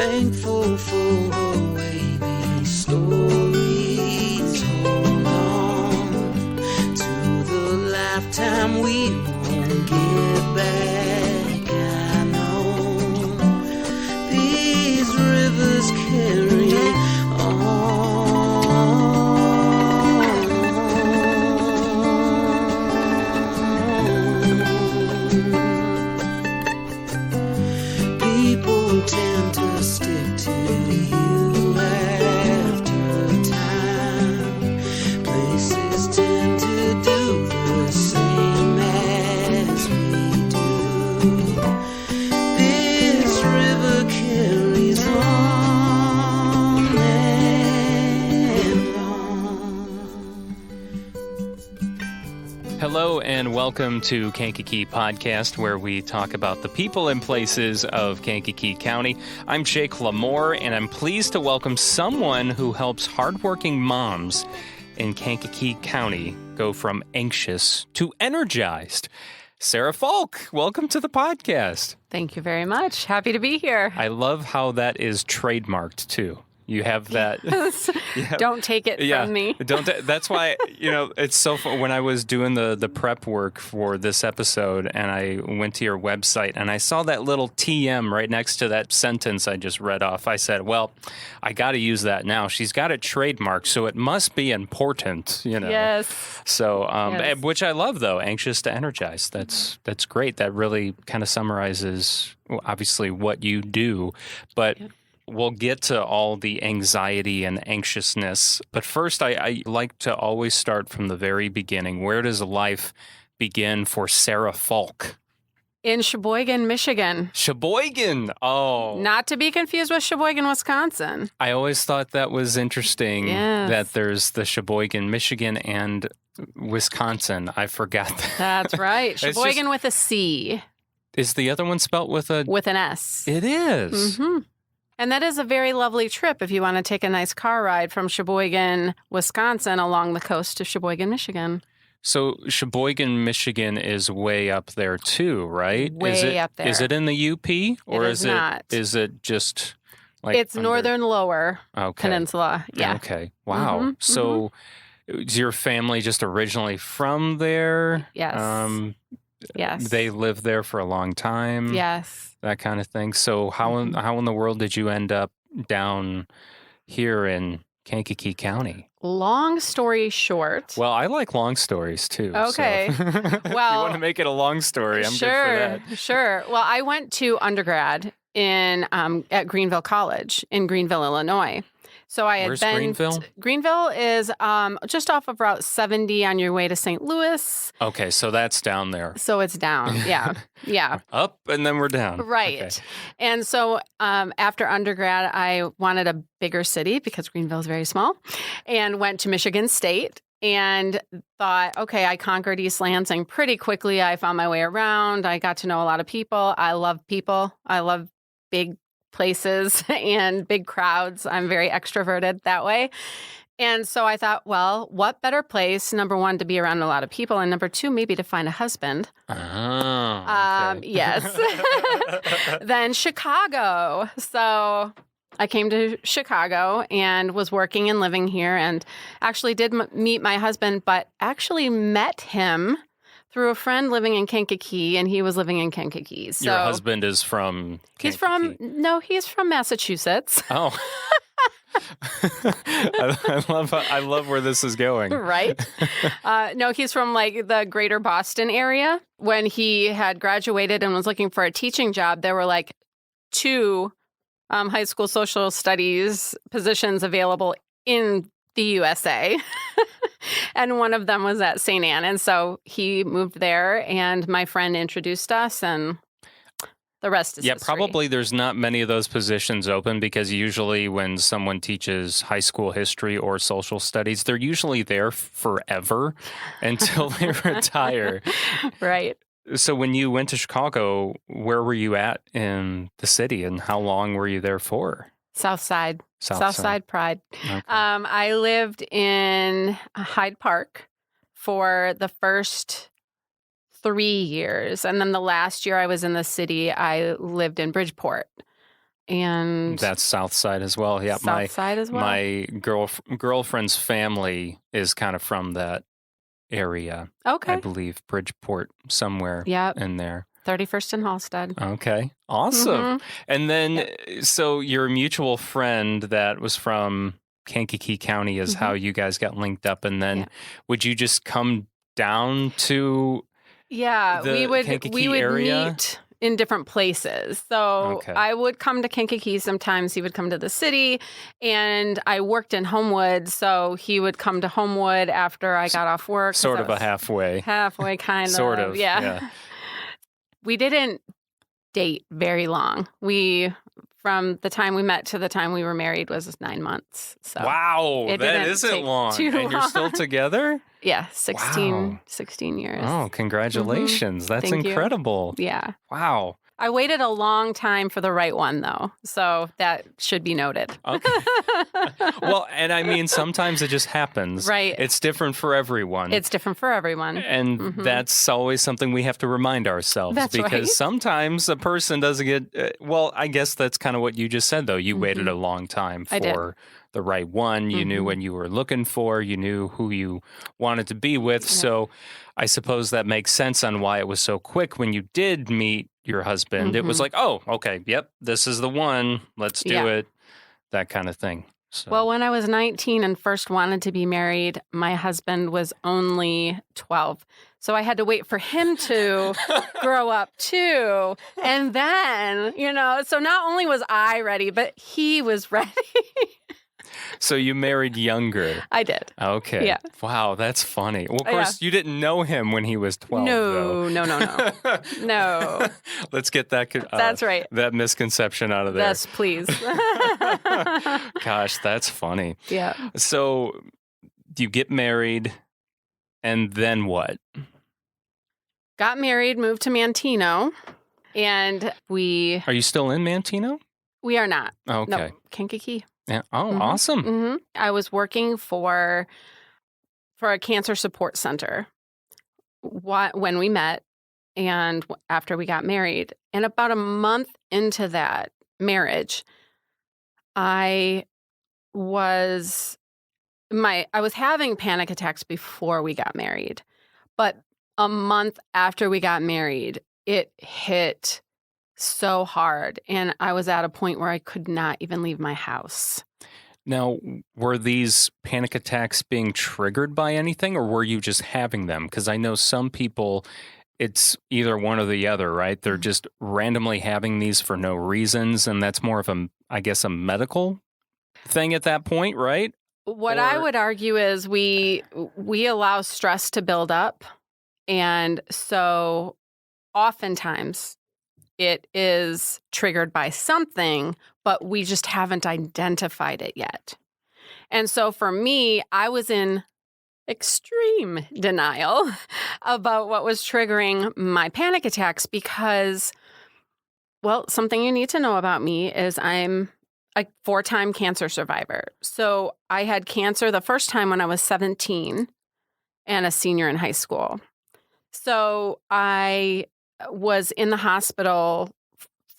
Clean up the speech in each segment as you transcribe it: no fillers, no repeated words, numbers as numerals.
thankful for her wavy stories. Hold on to the lifetime we won't get back. I know these rivers carry on. People tend to stick to you after time. Places tend to do the same as we do. This river carries on and on. Hello and welcome to Kankakee Podcast, where we talk about the people and places of Kankakee County. I'm Jake LaMore, and I'm pleased to welcome someone who helps hardworking moms in Kankakee County go from anxious to energized. Sarah Falk, welcome to the podcast. Thank you very much. Happy to be here. I love how that is trademarked, too. You have that. Don't take it from me. That's why, it's so fun. When I was doing the prep work for this episode and I went to your website and I saw that little TM right next to that sentence I just read off, I said, well, I got to use that now. She's got it trademarked, so it must be important, Yes. So, Yes. Which I love, though, anxious to energized. That's great. That really kind of summarizes, obviously, what you do. But we'll get to all the anxiety and anxiousness. But first, I like to always start from the very beginning. Where does life begin for Sarah Falk? In Sheboygan, Michigan. Sheboygan! Oh. Not to be confused with Sheboygan, Wisconsin. I always thought that was interesting that there's the Sheboygan, Michigan, and Wisconsin. I forgot that. That's right. Sheboygan with a C. Is the other one spelt with a... With an S. It is. Mm-hmm. And that is a very lovely trip if you want to take a nice car ride from Sheboygan, Wisconsin, along the coast to Sheboygan, Michigan. So Sheboygan, Michigan is way up there too, right? Way up there. Is it in the UP? Or It is not. Is it just like It's northern lower peninsula. Yeah. Okay. Wow. Mm-hmm. So is your family just originally from there? Yes. Yes. They lived there for a long time? Yes. That kind of thing. So how in the world did you end up down here in Kankakee County? Long story short. Well, I like long stories too. Okay. So. If you want to make it a long story, I'm good for that. Sure. Well, I went to undergrad at Greenville College in Greenville, Illinois. So I had Where's been. Greenville? Greenville is just off of Route 70 on your way to St. Louis. Okay, so that's down there. So it's down. Yeah. Yeah. Up and then we're down. Right. Okay. And so after undergrad, I wanted a bigger city because Greenville is very small, and went to Michigan State and thought, okay, I conquered East Lansing pretty quickly. I found my way around. I got to know a lot of people. I love people. I love big places and big crowds. I'm very extroverted that way. And so I thought, well, what better place, number one, to be around a lot of people, and number two, maybe to find a husband. Oh, okay. Yes. Than Chicago. So I came to Chicago and was working and living here, and actually did meet my husband, but actually met him through a friend living in Kankakee, and he was living in Kankakee. So your husband is from Kankakee? He's from Massachusetts. Oh. I love where this is going. Right? No, he's from like the greater Boston area. When he had graduated and was looking for a teaching job, there were like 2 high school social studies positions available in the USA. And one of them was at St. Anne. And so he moved there, and my friend introduced us, and the rest is history. Probably there's not many of those positions open, because usually when someone teaches high school history or social studies, they're usually there forever until they retire. Right. So when you went to Chicago, where were you at in the city, and how long were you there for? South Side Pride. Okay. I lived in Hyde Park for the first 3 years. And then the last year I was in the city, I lived in Bridgeport. and That's South Side as well. Yeah, South Side as well. my girlfriend's family is kind of from that area. Okay. I believe Bridgeport, somewhere Yep. in there. 31st and Halstead. Okay, awesome. Mhm. And then, Yep. so your mutual friend that was from Kankakee County is how you guys got linked up. And then, would you just come down to Yeah, the Kankakee we would area? meet in different places. So Okay. I would come to Kankakee sometimes. He would come to the city, and I worked in Homewood, so he would come to Homewood after I got off work. 'cause Sort I of a was halfway. halfway kind of. Sort of, yeah. We didn't date very long. From the time we met to the time we were married was 9 months. So Wow, it that didn't isn't take long. too And you're still long. together? yeah, 16, Wow. 16 years. Oh, congratulations. That's Thank you. incredible. Yeah. Wow. I waited a long time for the right one, though. So that should be noted. Okay. Well, and I mean, sometimes it just happens. Right. It's different for everyone. It's different for everyone. And that's always something we have to remind ourselves. That's because right. sometimes a person doesn't get, well, I guess that's kind of what you just said, though. You waited a long time I did. for the right one. You knew what you were looking for. You knew who you wanted to be with. So I suppose that makes sense on why it was so quick when you did meet your husband. It was like, oh, okay, yep, this is the one. Let's do it. That kind of thing. So. Well, when I was 19 and first wanted to be married, my husband was only 12. So I had to wait for him to grow up too. And then, so not only was I ready, but he was ready. So you married younger. I did. Okay. Yeah. Wow, that's funny. Well, of course, you didn't know him when he was 12, though. No. No. Let's get that That's right. that misconception out of there. Yes, please. Gosh, that's funny. Yeah. So you get married, and then what? Got married, moved to Manteno, and we Are you still in Manteno? are not. Okay. No, Kankakee. Yeah. Oh, awesome. I was working for a cancer support center when we met and after we got married. And about a month into that marriage, I was having panic attacks before we got married. But a month after we got married, it hit so hard. And I was at a point where I could not even leave my house. Now, were these panic attacks being triggered by anything, or were you just having them? Because I know some people, it's either one or the other, right? They're just randomly having these for no reasons, and that's more of a medical thing at that point, right? What I would argue is we allow stress to build up, and so oftentimes it is triggered by something, but we just haven't identified it yet. And so for me, I was in extreme denial about what was triggering my panic attacks because, well, something you need to know about me is I'm a 4-time cancer survivor. So I had cancer the first time when I was 17 and a senior in high school. So I was in the hospital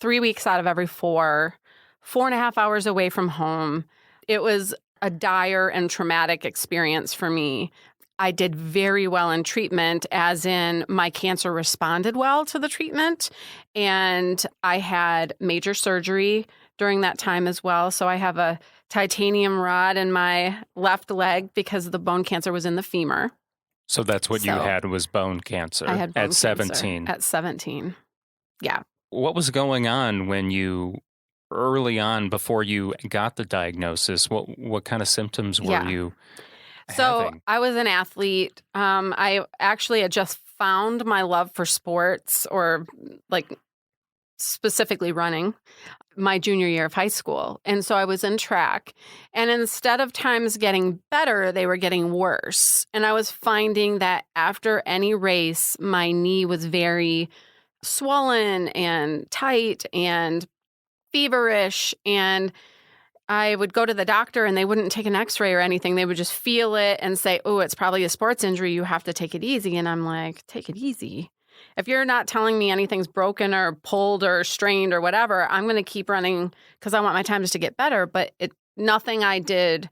3 weeks out of every 4.5 hours away from home. It was a dire and traumatic experience for me. I did very well in treatment, as in my cancer responded well to the treatment. And I had major surgery during that time as well. So I have a titanium rod in my left leg because the bone cancer was in the femur. So that's what you had, was bone cancer. I had bone at cancer 17. At 17. Yeah. What was going on when you, early on, before you got the diagnosis? What kind of symptoms were you having? I was an athlete. I actually had just found my love for sports, or like specifically running, my junior year of high school. And so I was in track. And instead of times getting better, they were getting worse. And I was finding that after any race, my knee was very swollen and tight and feverish. And I would go to the doctor and they wouldn't take an x-ray or anything. They would just feel it and say, oh, it's probably a sports injury. You have to take it easy. And I'm like, take it easy. If you're not telling me anything's broken or pulled or strained or whatever, I'm going to keep running because I want my times to get better. But nothing I did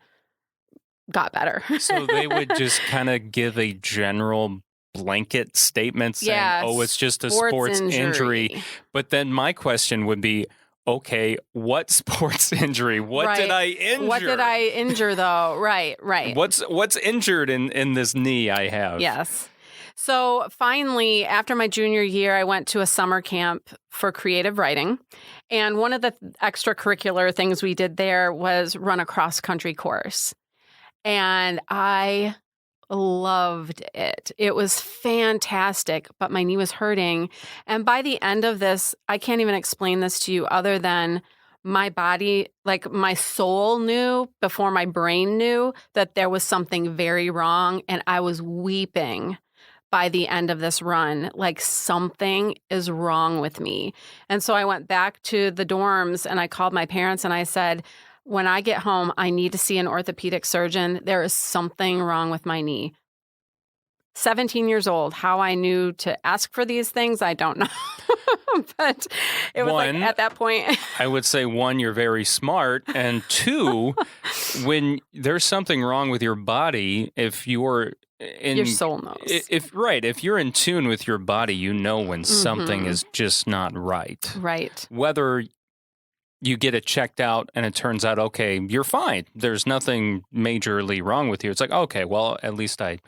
got better. So they would just kind of give a general blanket statement saying, oh, it's just a sports injury. But then my question would be, okay, what sports injury? What did I injure? What did I injure, though? Right. What's injured in this knee I have? Yes. So finally, after my junior year, I went to a summer camp for creative writing. And one of the extracurricular things we did there was run a cross-country course. And I loved it. It was fantastic, but my knee was hurting. And by the end of this, I can't even explain this to you other than my body, like my soul knew before my brain knew that there was something very wrong. And I was weeping by the end of this run, like something is wrong with me. And so I went back to the dorms and I called my parents and I said, when I get home, I need to see an orthopedic surgeon. There is something wrong with my knee. 17 years old. How I knew to ask for these things, I don't know. But it was like at that point. I would say, one, you're very smart. And two, when there's something wrong with your body, if you're your soul knows. If you're in tune with your body, you know when something is just not right. Right. Whether you get it checked out and it turns out, okay, you're fine. There's nothing majorly wrong with you. It's like, okay, well, at least I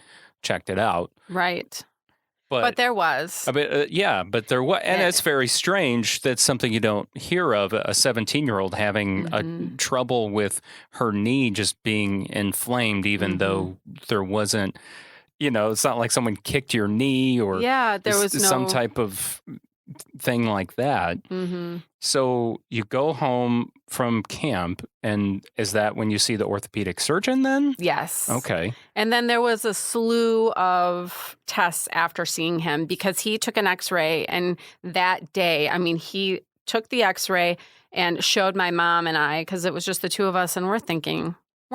checked it out. Right. But there was. But there was. And it's very strange. That's something you don't hear of, a 17-year-old having trouble with her knee just being inflamed, even though there wasn't, it's not like someone kicked your knee or there was some type of thing like that. So you go home from camp, and is that when you see the orthopedic surgeon then? Yes. Okay. And then there was a slew of tests after seeing him because he took an x-ray, and that day, he took the x-ray and showed my mom and I, because it was just the two of us, and we're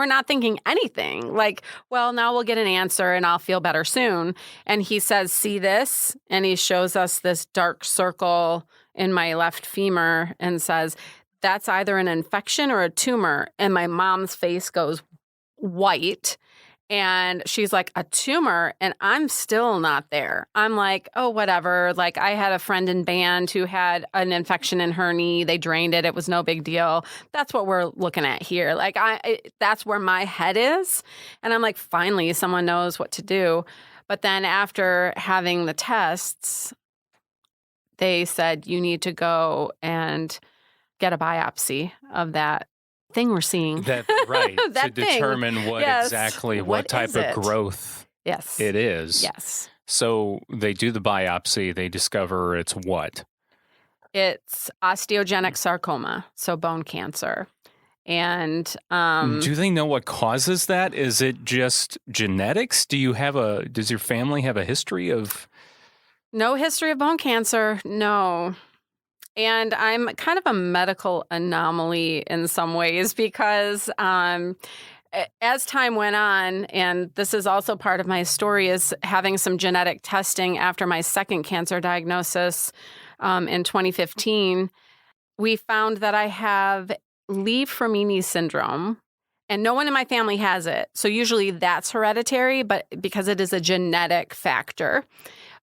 not thinking anything. Like, well, now we'll get an answer and I'll feel better soon. And he says, see this? And he shows us this dark circle in my left femur and says, that's either an infection or a tumor. And my mom's face goes white. And she's like, a tumor? And I'm still not there. I'm like, oh, whatever. Like, I had a friend in band who had an infection in her knee. They drained it. It was no big deal. That's what we're looking at here. Like, that's where my head is. And I'm like, finally, someone knows what to do. But then after having the tests, they said, you need to go and get a biopsy of that thing we're seeing. To determine what type of growth it is. Yes. So they do the biopsy. They discover it's what? It's osteogenic sarcoma, so bone cancer. And do they know what causes that? Is it just genetics? Does your family have a history of? No history of bone cancer. No. And I'm kind of a medical anomaly in some ways because as time went on, and this is also part of my story, is having some genetic testing after my second cancer diagnosis in 2015, we found that I have Li-Fraumeni syndrome, and no one in my family has it. So usually that's hereditary, but because it is a genetic factor.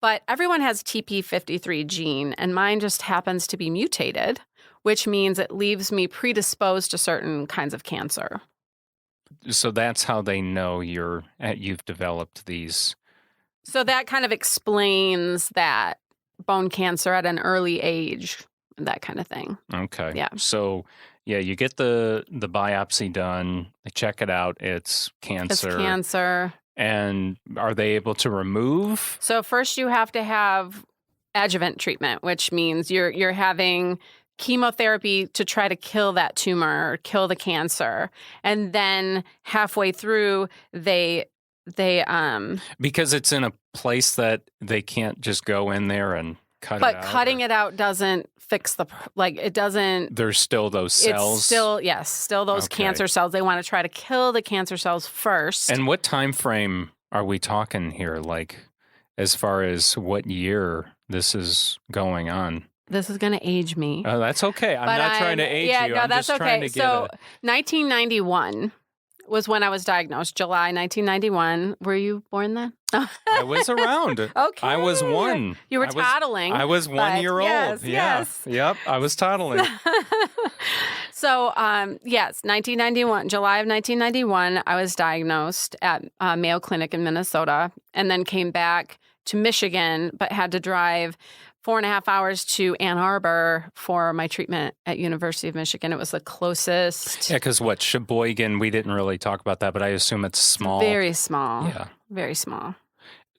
But everyone has TP53 gene, and mine just happens to be mutated, which means it leaves me predisposed to certain kinds of cancer. So that's how they know you've developed these. So that kind of explains that bone cancer at an early age, that kind of thing. Okay. Yeah. So, you get the biopsy done. They check it out. It's cancer. It's cancer. And are they able to remove? So first you have to have adjuvant treatment, which means you're having chemotherapy to try to kill that tumor or kill the cancer. And then halfway through they because it's in a place that they can't just go in there and cut it out. But cutting it out doesn't fix it doesn't. There's still those cells. It's still those cancer cells. They want to try to kill the cancer cells first. And what time frame are we talking here? Like, as far as what year this is going on? This is going to age me. Oh, that's okay. I'm not trying to age you. No, I'm that's just trying okay. to get So 1991 was when I was diagnosed, July 1991. Were you born then? I was around. Okay. I was 1. You were toddling. I was 1 year old. Yes, Yeah. yes. Yep. I was toddling. So, yes, 1991, July of 1991, I was diagnosed at Mayo Clinic in Minnesota, and then came back to Michigan, but had to drive 4.5 hours to Ann Arbor for my treatment at University of Michigan. It was the closest. Yeah, because what, Sheboygan, we didn't really talk about that, but I assume it's small. Very small. Yeah. Very small.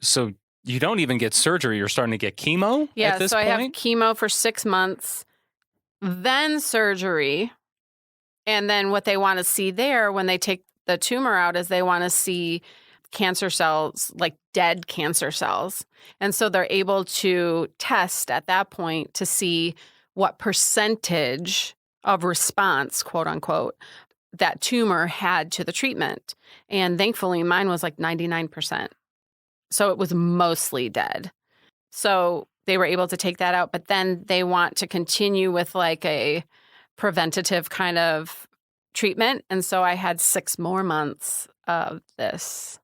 So you don't even get surgery. You're starting to get chemo Yeah, at this so point? I have chemo for 6 months, then surgery. And then what they want to see there when they take the tumor out is they want to see cancer cells, like dead cancer cells. And so they're able to test at that point to see what percentage of response, quote unquote, that tumor had to the treatment. And thankfully, mine was like 99%. So it was mostly dead. So they were able to take that out, but then they want to continue with like a preventative kind of treatment. And so I had 6 more months of this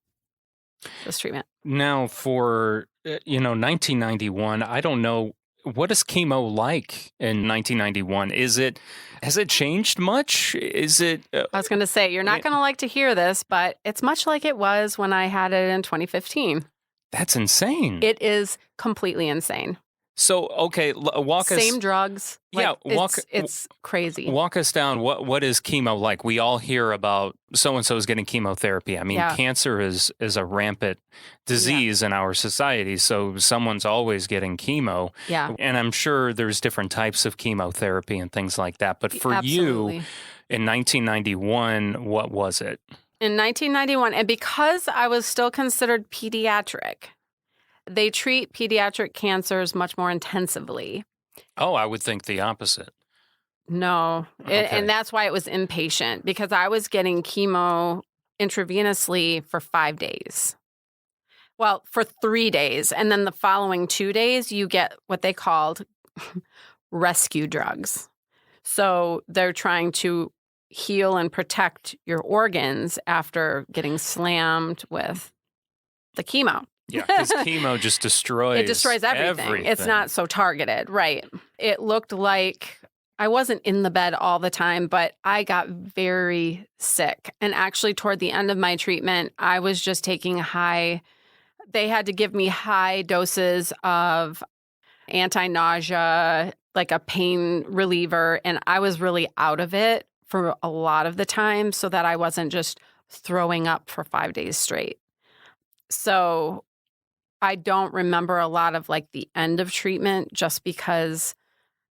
treatment. Now for, 1991, I don't know, what is chemo like in 1991? Has it changed much? Is it? I was going to say, you're not going to like to hear this, but it's much like it was when I had it in 2015. That's insane. It is completely insane. So, okay, walk us. Same drugs. Yeah, it's crazy. Walk us down. What is chemo like? We all hear about so-and-so is getting chemotherapy. I mean, cancer is a rampant disease in our society, so someone's always getting chemo. Yeah. And I'm sure there's different types of chemotherapy and things like that. But for Absolutely. you, in 1991, what was it? In 1991, and because I was still considered pediatric, they treat pediatric cancers much more intensively. Oh, I would think the opposite. No. Okay. And that's why it was inpatient, because I was getting chemo intravenously for 5 days. Well, for 3 days. And then the following 2 days, you get what they called rescue drugs. So they're trying to heal and protect your organs after getting slammed with the chemo. Yeah, because chemo just destroys It destroys everything. It's not so targeted. Right. It looked like I wasn't in the bed all the time, but I got very sick. And actually, toward the end of my treatment, I was just taking they had to give me high doses of anti-nausea, like a pain reliever. And I was really out of it for a lot of the time so that I wasn't just throwing up for 5 days straight. So I don't remember a lot of like the end of treatment just because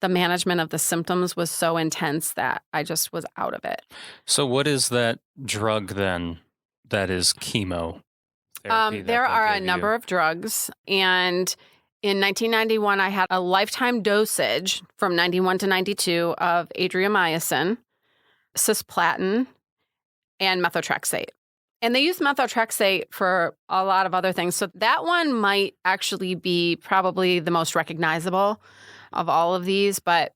the management of the symptoms was so intense that I just was out of it. So what is that drug then that is chemo? There are a number of drugs. And in 1991, I had a lifetime dosage from 91 to 92 of adriamycin, cisplatin, and methotrexate. And they use methotrexate for a lot of other things. So that one might actually be probably the most recognizable of all of these, but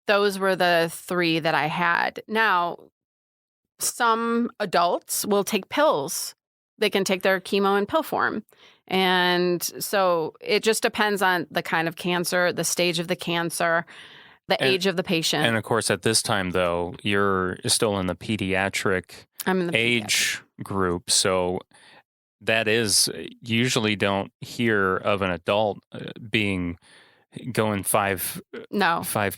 those were the 3 that I had. Now, some adults will take pills. They can take their chemo in pill form. And so it just depends on the kind of cancer, the stage of the cancer, the age of the patient. And of course, at this time, though, you're still in the pediatric age group. So that is, usually don't hear of an adult going 5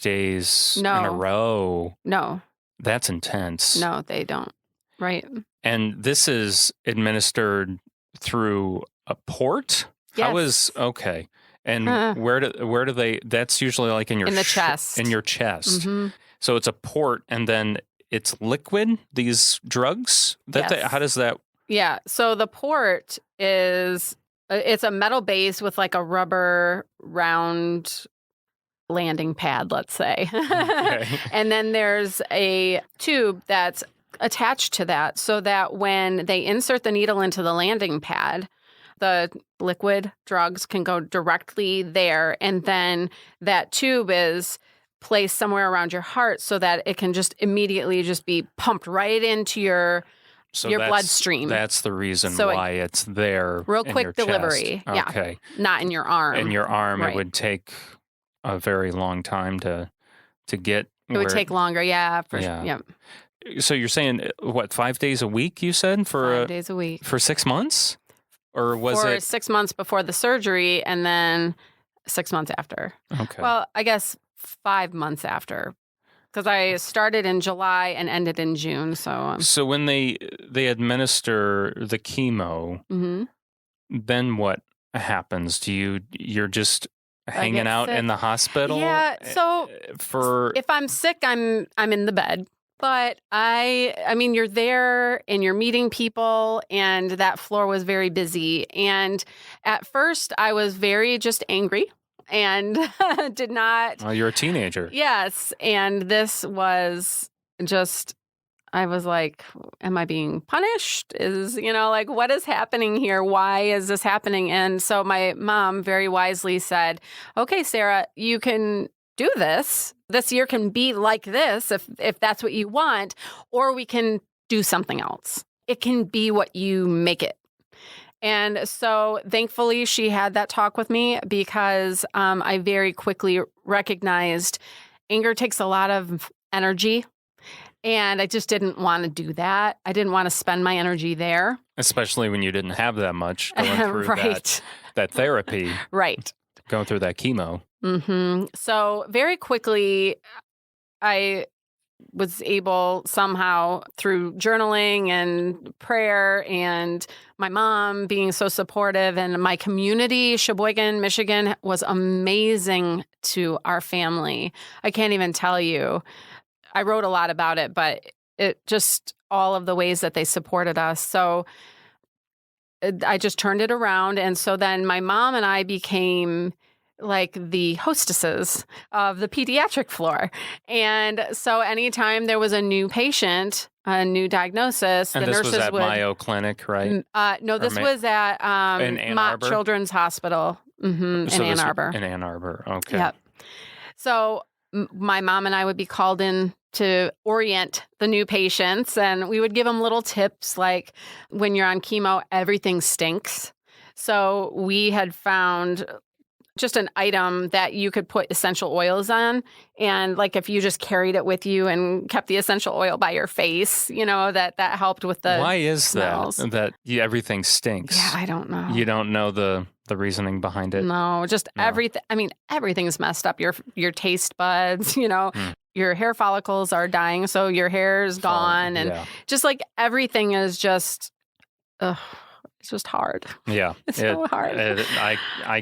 days in a row. No. That's intense. No, they don't. Right. And this is administered through a port? Yes. Okay. And where do they, that's usually like in the chest. In your chest. Mm-hmm. So it's a port and then it's liquid, these drugs? How does that? Yeah. So the port it's a metal base with like a rubber round landing pad, let's say. Okay. And then there's a tube that's attached to that so that when they insert the needle into the landing pad, The liquid drugs can go directly there, and then that tube is placed somewhere around your heart so that it can just immediately just be pumped right into your bloodstream. That's the reason why it's there. Real in quick your delivery. chest. Okay. Yeah. Not in your arm. In your arm, Right. it would take a very long time to get. It would take longer. Yeah. Yeah. So you're saying, what, 5 days a week, you said? 5 days a week. For 6 months? Or was for it? 6 months before the surgery and then 6 months after. Okay. Well, I guess 5 months after. Because I started in July and ended in June. So when they administer the chemo, mm-hmm. then what happens? You're just hanging out sick. in the hospital? Yeah. So if I'm sick, I'm in the bed. But I mean, you're there and you're meeting people, and that floor was very busy. And at first, I was very just angry and did not. Well, you're a teenager. Yes. And this was just, I was like, am I being punished? What is happening here? Why is this happening? And so my mom very wisely said, okay, Sarah, you can do this. This year can be like this if that's what you want, or we can do something else. It can be what you make it. And so thankfully she had that talk with me because I very quickly recognized anger takes a lot of energy. And I just didn't want to do that. I didn't want to spend my energy there. Especially when you didn't have that much going through right. that therapy. Right. Going through that chemo. Mm-hmm. So very quickly, I was able somehow through journaling and prayer and my mom being so supportive, and my community, Sheboygan, Michigan, was amazing to our family. I can't even tell you. I wrote a lot about it, but it just all of the ways that they supported us. So I just turned it around. And so then my mom and I became like the hostesses of the pediatric floor. And so anytime there was a new patient, a new diagnosis, and the this nurses was at would... Mayo Clinic, right? No, this was at in Ann Mott Arbor? Children's Hospital in Ann Arbor. In Ann Arbor, okay. Yep. So my mom and I would be called in to orient the new patients, and we would give them little tips like, when you're on chemo, everything stinks. So we had found just an item that you could put essential oils on. And like if you just carried it with you and kept the essential oil by your face, that helped with the Why is smells. that everything stinks? Yeah, I don't know. You don't know the reasoning behind it? No, just everything. I mean, everything's messed up. Your taste buds, your hair follicles are dying, so your hair is gone. And just like everything is just, it's just hard. Yeah. It's so hard.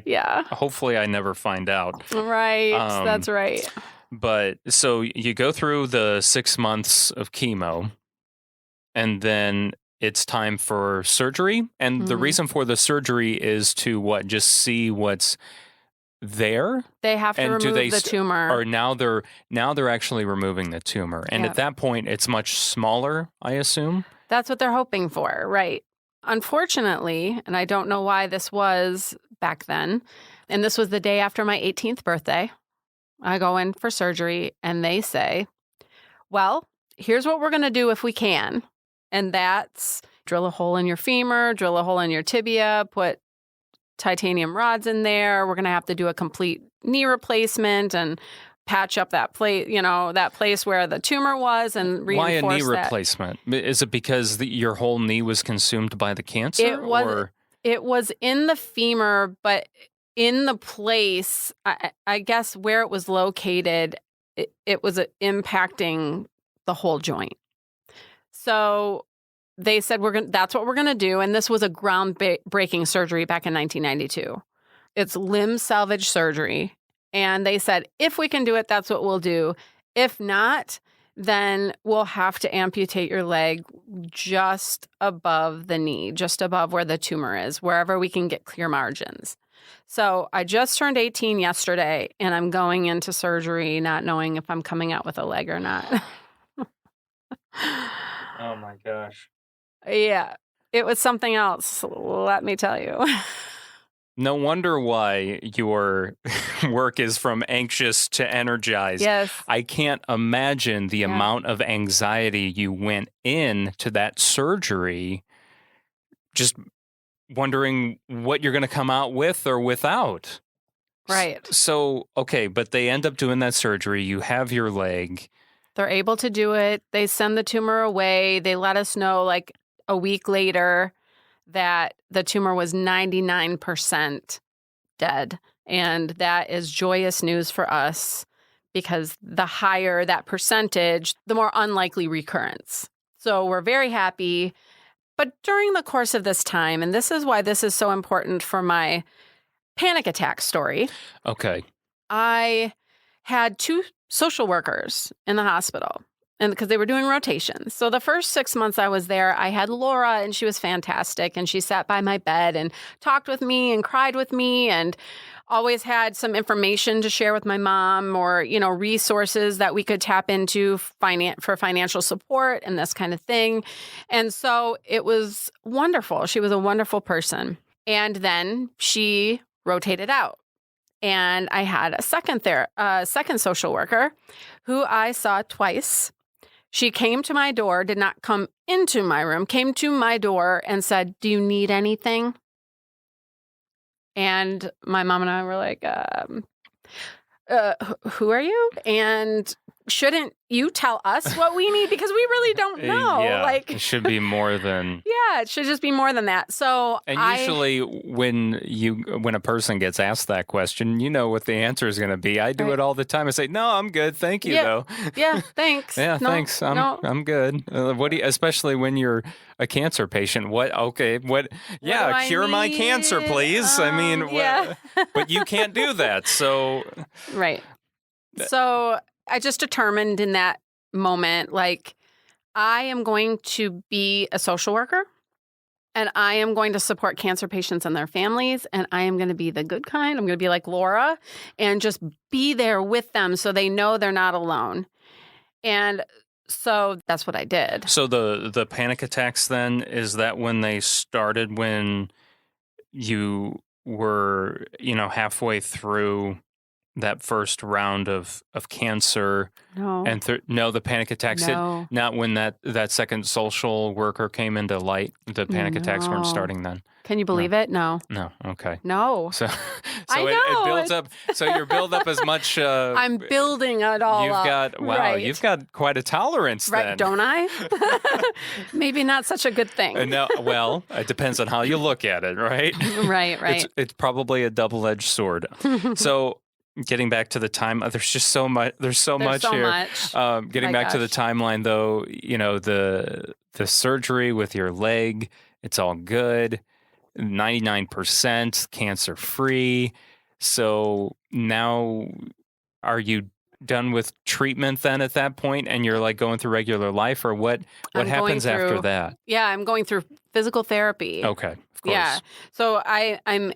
Yeah. Hopefully I never find out. Right. That's right. But so you go through the 6 months of chemo, and then it's time for surgery. And the reason for the surgery is to what? Just see what's there? They have to remove the tumor. Or now they're actually removing the tumor. And at that point, it's much smaller, I assume? That's what they're hoping for, right. Unfortunately, and I don't know why this was back then, and this was the day after my 18th birthday, I go in for surgery and they say, well, here's what we're going to do if we can. And that's drill a hole in your femur, drill a hole in your tibia, put titanium rods in there. We're going to have to do a complete knee replacement and patch up that place, that place where the tumor was, and reinforce that. Why a knee replacement? Is it because your whole knee was consumed by the cancer? It was in the femur, but in the place, I guess where it was located, it was impacting the whole joint. So they said, that's what we're going to do. And this was a groundbreaking surgery back in 1992. It's limb salvage surgery. And they said, if we can do it, that's what we'll do. If not, then we'll have to amputate your leg just above the knee, just above where the tumor is, wherever we can get clear margins. So I just turned 18 yesterday, and I'm going into surgery not knowing if I'm coming out with a leg or not. Oh, my gosh. Yeah. It was something else, let me tell you. No wonder why your work is from anxious to energized. Yes. I can't imagine the amount of anxiety you went into that surgery, just wondering what you're going to come out with or without. Right. So, okay, but they end up doing that surgery. You have your leg. They're able to do it. They send the tumor away. They let us know like a week later that the tumor was 99% dead. And that is joyous news for us because the higher that percentage, the more unlikely recurrence. So we're very happy. But during the course of this time, and this is why this is so important for my panic attack story. Okay. I had 2 social workers in the hospital. And because they were doing rotations. So the first 6 months I was there, I had Laura and she was fantastic. And she sat by my bed and talked with me and cried with me and always had some information to share with my mom or, resources that we could tap into for financial support and this kind of thing. And so it was wonderful. She was a wonderful person. And then she rotated out. And I had a second social worker who I saw twice. She came to my door, did not come into my room, came to my door and said, "Do you need anything?" And my mom and I were like, who are you? And shouldn't you tell us what we need? Because we really don't know. Yeah, it should be more than... Yeah, it should just be more than that. So usually when a person gets asked that question, you know what the answer is going to be. I do it all the time. I say, "No, I'm good. Thank you, though." Yeah, thanks. Thanks. I'm good. What do you, especially when you're a cancer patient? What? Okay. What? Yeah, cure my cancer, please. I mean, but you can't do that. So right. So I just determined in that moment, like, I am going to be a social worker and I am going to support cancer patients and their families. And I am going to be the good kind. I'm going to be like Laura and just be there with them so they know they're not alone. And so that's what I did. So the panic attacks then, is that when they started, when you were, halfway through that first round of cancer? No. And the panic attacks hit? Not when that second social worker came into light? The panic attacks weren't starting then? Can you believe it? No. No. Okay. No. So I know. It builds up. So you build up as much. I'm building it all up. You've got quite a tolerance then. Right, don't I? Maybe not such a good thing. No, well, it depends on how you look at it, right? Right. It's probably a double-edged sword. So getting back to the time, there's just so much. There's so much here. Getting back to the timeline, though, the surgery with your leg, it's all good. 99% cancer-free. So now, are you done with treatment then at that point, and you're like going through regular life, or what happens after that? Yeah, I'm going through physical therapy. Okay, of course. Yeah. So I'm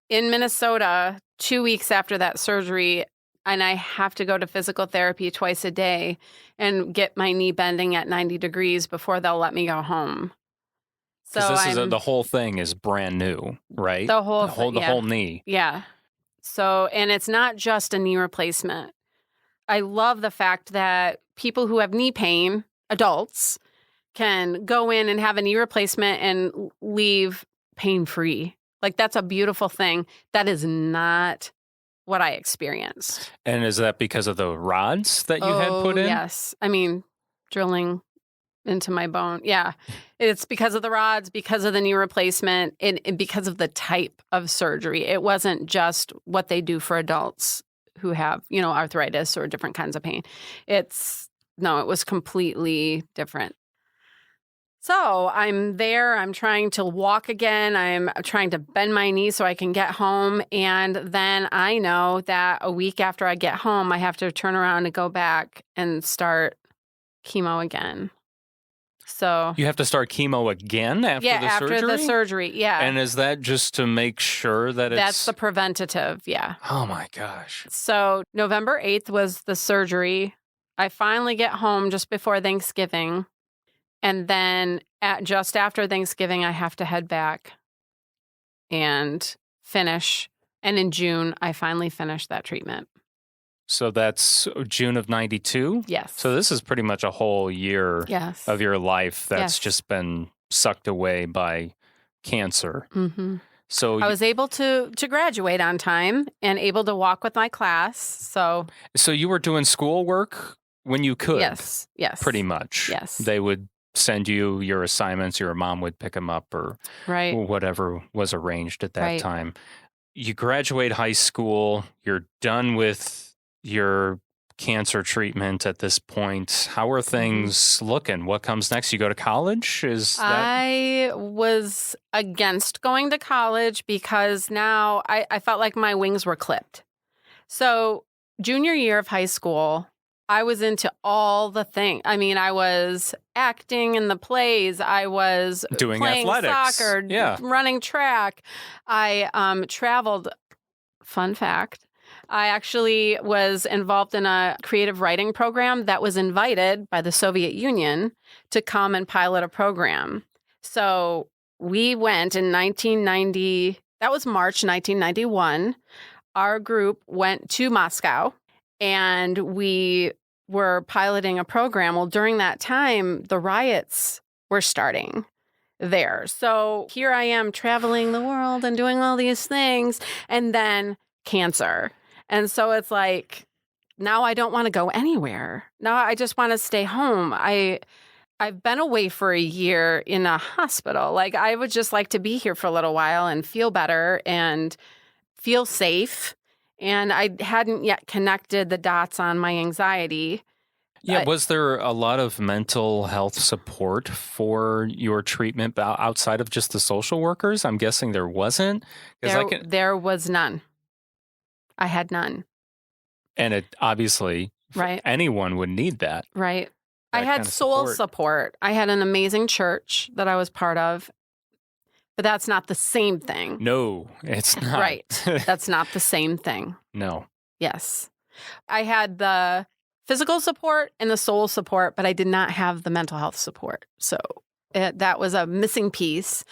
in Minnesota 2 weeks after that surgery, and I have to go to physical therapy twice a day and get my knee bending at 90 degrees before they'll let me go home. So the whole thing is brand new, right? The whole knee. Yeah. So, and it's not just a knee replacement. I love the fact that people who have knee pain, adults, can go in and have a knee replacement and leave pain-free. Like, that's a beautiful thing. That is not what I experienced. And is that because of the rods that you had put in? Yes. I mean, drilling into my bone. Yeah. It's because of the rods, because of the knee replacement, and because of the type of surgery. It wasn't just what they do for adults who have, arthritis or different kinds of pain. It was completely different. So I'm there. I'm trying to walk again. I'm trying to bend my knee so I can get home. And then I know that a week after I get home, I have to turn around and go back and start chemo again. So you have to start chemo again after the surgery? After the surgery, yeah. And is that just to make sure that That's the preventative, yeah. Oh, my gosh. So November 8th was the surgery. I finally get home just before Thanksgiving. And then just after Thanksgiving, I have to head back and finish. And in June, I finally finished that treatment. So that's June of 92? Yes. So this is pretty much a whole year Yes. of your life that's Yes. just been sucked away by cancer. Mm-hmm. So I was able to graduate on time and able to walk with my class. So you were doing schoolwork when you could? yes. Pretty much. Yes. They would send you your assignments, your mom would pick them up or Right. whatever was arranged at that Right. time. You graduate high school, you're done with your cancer treatment at this point. How are things looking? What comes next? You go to college? I was against going to college because now I felt like my wings were clipped. So junior year of high school, I was into all the things. I mean, I was acting in the plays. I was doing playing athletics. soccer, running track. I traveled. Fun fact. I actually was involved in a creative writing program that was invited by the Soviet Union to come and pilot a program. So we went in 1990. That was March 1991. Our group went to Moscow and we were piloting a program. Well, during that time, the riots were starting there. So here I am traveling the world and doing all these things, and then cancer. And so it's like, now I don't want to go anywhere. Now I just want to stay home. I've been away for a year in a hospital. Like, I would just like to be here for a little while and feel better and feel safe. And I hadn't yet connected the dots on my anxiety. Yeah, was there a lot of mental health support for your treatment outside of just the social workers? I'm guessing there wasn't. There was none. I had none. And it obviously, right, anyone would need that. Right. I had soul support. I had an amazing church that I was part of, but that's not the same thing. No, it's not. Right. That's not the same thing. No. Yes. I had the physical support and the soul support, but I did not have the mental health support. So that was a missing piece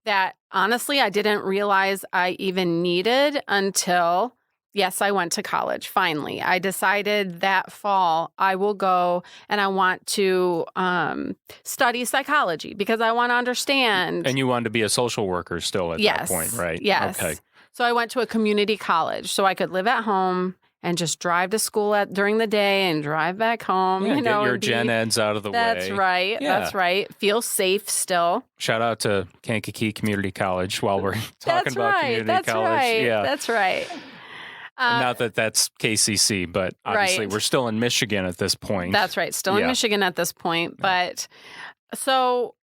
that honestly I didn't realize I even needed until, yes, I went to college. Finally, I decided that fall I will go and I want to study psychology because I want to understand. And you wanted to be a social worker still at that point, right? Yes. Okay. So I went to a community college so I could live at home and just drive to school during the day and drive back home. Yeah, get your gen eds out of the way. That's right. Yeah. That's right. Feel safe still. Shout out to Kankakee Community College while we're talking about community college. Right. Yeah, that's right. Not that that's KCC, but obviously we're still in Michigan at this point. That's right. Still in Michigan at this point. But so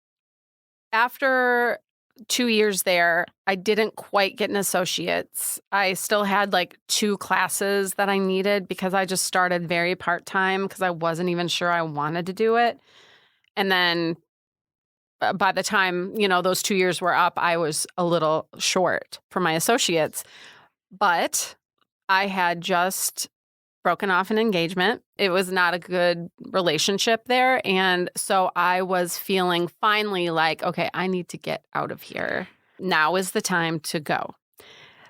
after 2 years there, I didn't quite get an associate's. I still had like 2 classes that I needed because I just started very part-time because I wasn't even sure I wanted to do it. And then by the time, those 2 years were up, I was a little short for my associate's. But I had just broken off an engagement. It was not a good relationship there. And so I was feeling finally like, okay, I need to get out of here. Now is the time to go.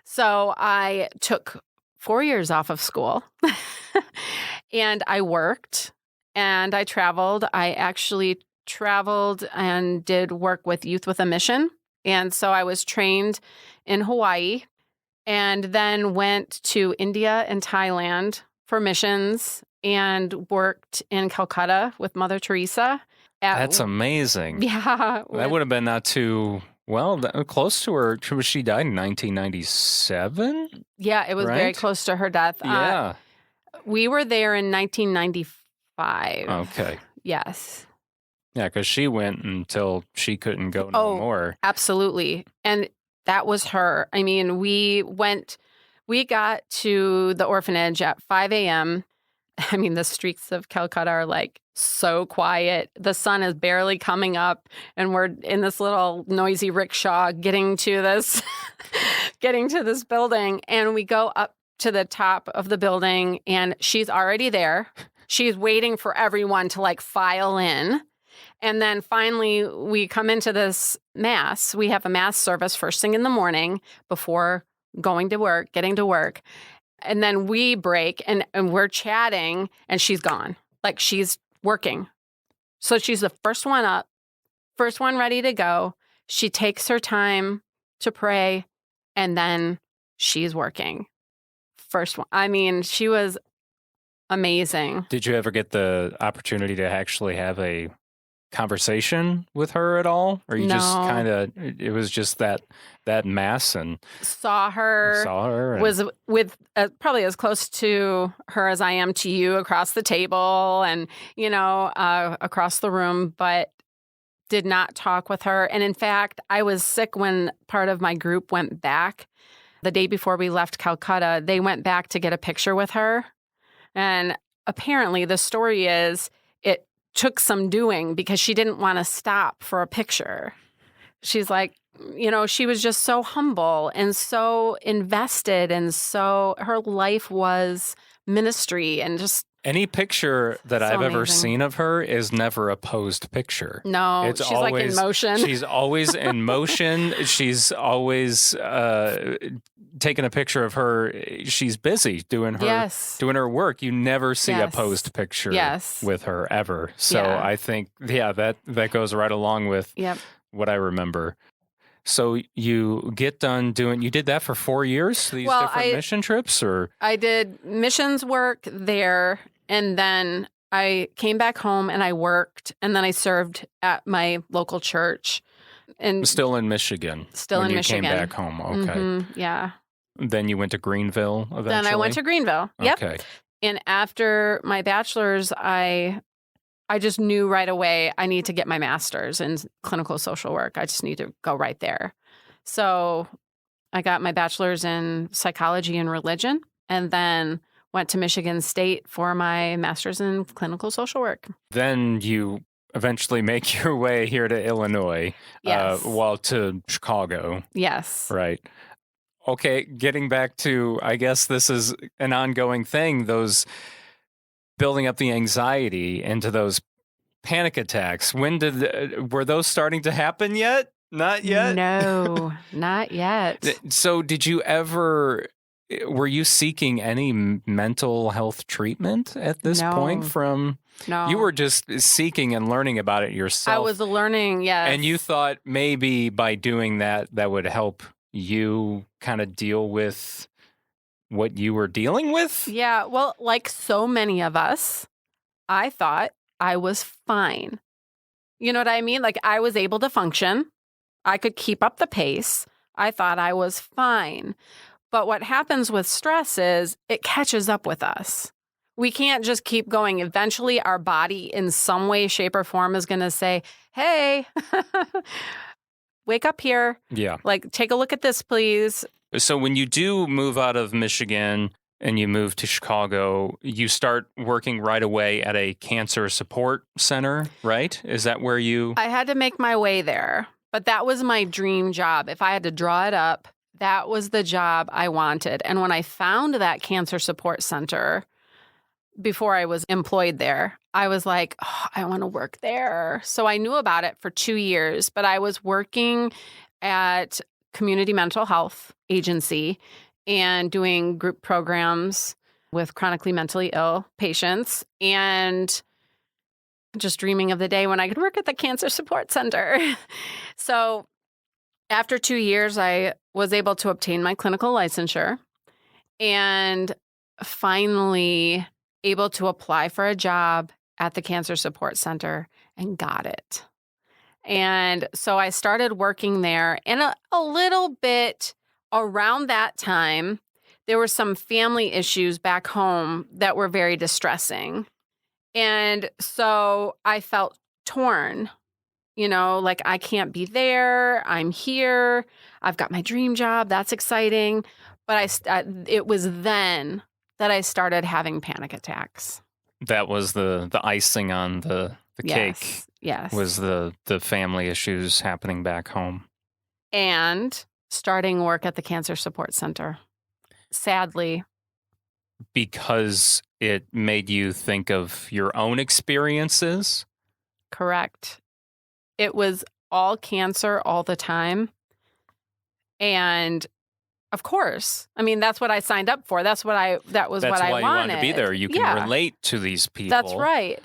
So I took 4 years off of school and I worked and I traveled. I actually traveled and did work with Youth with a Mission. And so I was trained in Hawaii and then went to India and Thailand for missions and worked in Calcutta with Mother Teresa. That's amazing. Yeah. That would have been not too, close to her. She died in 1997? Yeah, it was very close to her death. Yeah. We were there in 1995. Okay. Yes. Yeah, because she went until she couldn't go no more. Absolutely. And that was her. I mean, we got to the orphanage at 5 a.m. I mean, the streets of Calcutta are like so quiet. The sun is barely coming up and we're in this little noisy rickshaw getting to this building. And we go up to the top of the building and she's already there. She's waiting for everyone to like file in. And then finally, we come into this mass. We have a mass service first thing in the morning before going to work, getting to work. And then we break and we're chatting and she's gone. Like she's working. So she's the first one up, first one ready to go. She takes her time to pray and then she's working. First one. I mean, she was amazing. Did you ever get the opportunity to actually have a conversation with her at all? Or you just No. kind of, it was just that mass and Saw her. and- Was with probably as close to her as I am to you across the table and, across the room, but did not talk with her. And in fact, I was sick when part of my group went back. The day before we left Calcutta, they went back to get a picture with her. And apparently the story is it took some doing because she didn't want to stop for a picture. She's like, she was just so humble and so invested. And so her life was ministry and just. Any picture that So I've ever amazing. seen of her is never a posed picture. No, It's she's like in always- motion. She's always in motion. She's always taking a picture of her. She's busy doing her work. You never see a Yes. posed picture Yes. with her ever. So Yeah. I think, that goes right along with Yep. what I remember. So you get done you did that for 4 years, these Well, different mission trips, or? I did missions work there, and then I came back home and I worked, and then I served at my local church. And Still in Michigan. Still when in you Michigan. came back home. Okay. Yeah. Then you went to Greenville eventually? Then I went to Greenville. Yep. Okay. And after my bachelor's, I just knew right away I need to get my master's in clinical social work. I just need to go right there. So I got my bachelor's in psychology and religion, and then went to Michigan State for my master's in clinical social work. Then you eventually make your way here to Illinois, Yes. to Chicago, Yes. right? Okay, getting back to, I guess this is an ongoing thing, those building up the anxiety into those panic attacks. When were those starting to happen yet? Not yet? No, not yet. So were you seeking any mental health treatment at this No. point from... No. You were just seeking and learning about it yourself. I was learning, yes. And you thought maybe by doing that would help you kind of deal with what you were dealing with? Yeah, well, like so many of us, I thought I was fine. You know what I mean? Like I was able to function. I could keep up the pace. I thought I was fine. But what happens with stress is it catches up with us. We can't just keep going. Eventually, our body in some way, shape, or form is going to say, hey, wake up here. Yeah. Like, take a look at this, please. So when you do move out of Michigan and you move to Chicago, you start working right away at a cancer support center, right? Is that where you... I had to make my way there, but that was my dream job. If I had to draw it up, that was the job I wanted. And when I found that cancer support center, before I was employed there, I was like, oh, I want to work there. So I knew about it for 2 years, but I was working at Community Mental Health Agency and doing group programs with chronically mentally ill patients and just dreaming of the day when I could work at the Cancer Support Center. So after 2 years, I was able to obtain my clinical licensure and finally able to apply for a job at the Cancer Support Center and got it. And so I started working there. And a little bit around that time, there were some family issues back home that were very distressing. And so I felt torn, like I can't be there. I'm here. I've got my dream job. That's exciting. But it was then that I started having panic attacks. That was the icing on the cake. Yes. Was the family issues happening back home. And starting work at the Cancer Support Center. Sadly. Because it made you think of your own experiences? Correct. It was all cancer all the time. And of course, I mean, that's what I signed up for. That was what I wanted. That's why you wanted to be there. You can relate to these people. That's right.